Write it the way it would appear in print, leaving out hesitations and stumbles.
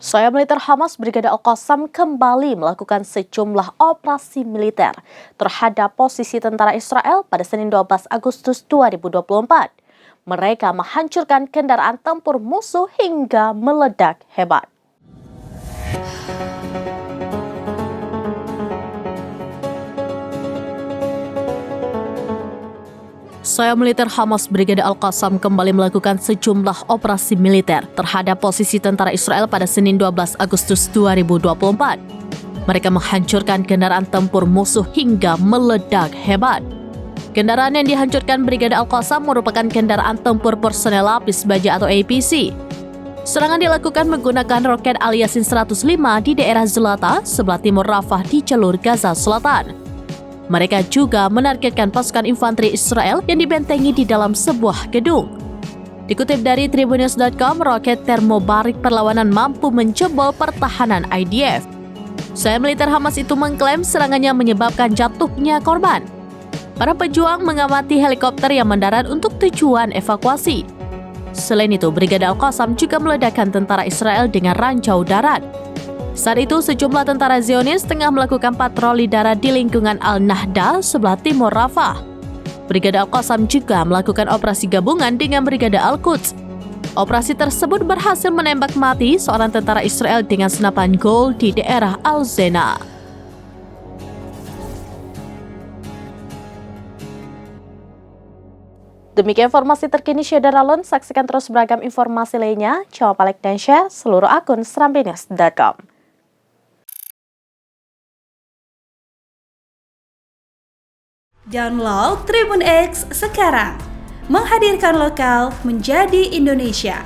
Sayap militer Hamas Brigade Al-Qassam kembali melakukan sejumlah operasi militer terhadap posisi tentara Israel pada Senin 12 Agustus 2024. Mereka menghancurkan kendaraan tempur musuh hingga meledak hebat. Sayap militer Hamas Brigade Al-Qassam kembali melakukan sejumlah operasi militer terhadap posisi tentara Israel pada Senin 12 Agustus 2024. Mereka menghancurkan kendaraan tempur musuh hingga meledak hebat. Kendaraan yang dihancurkan Brigade Al-Qassam merupakan kendaraan tempur personel lapis baja atau APC. Serangan dilakukan menggunakan roket Al-Yasin 105 di daerah Zlata, sebelah timur Rafah di jalur Gaza Selatan. Mereka juga menargetkan pasukan infanteri Israel yang dibentengi di dalam sebuah gedung. Dikutip dari Tribunnews.com, roket termobarik perlawanan mampu menjebol pertahanan IDF. Sayap militer Hamas itu mengklaim serangannya menyebabkan jatuhnya korban. Para pejuang mengamati helikopter yang mendarat untuk tujuan evakuasi. Selain itu, Brigade Al-Qassam juga meledakkan tentara Israel dengan rancau darat. Saat itu, sejumlah tentara Zionis tengah melakukan patroli darat di lingkungan Al-Nahda, sebelah timur Rafah. Brigade Al-Qassam juga melakukan operasi gabungan dengan Brigade Al-Quds. Operasi tersebut berhasil menembak mati seorang tentara Israel dengan senapan gol di daerah Al-Zena. Demikian informasi terkini Syedar Alon. Saksikan terus beragam informasi lainnya. Coba like dan share seluruh akun serambinews.com. Download Tribun X sekarang, menghadirkan lokal menjadi Indonesia.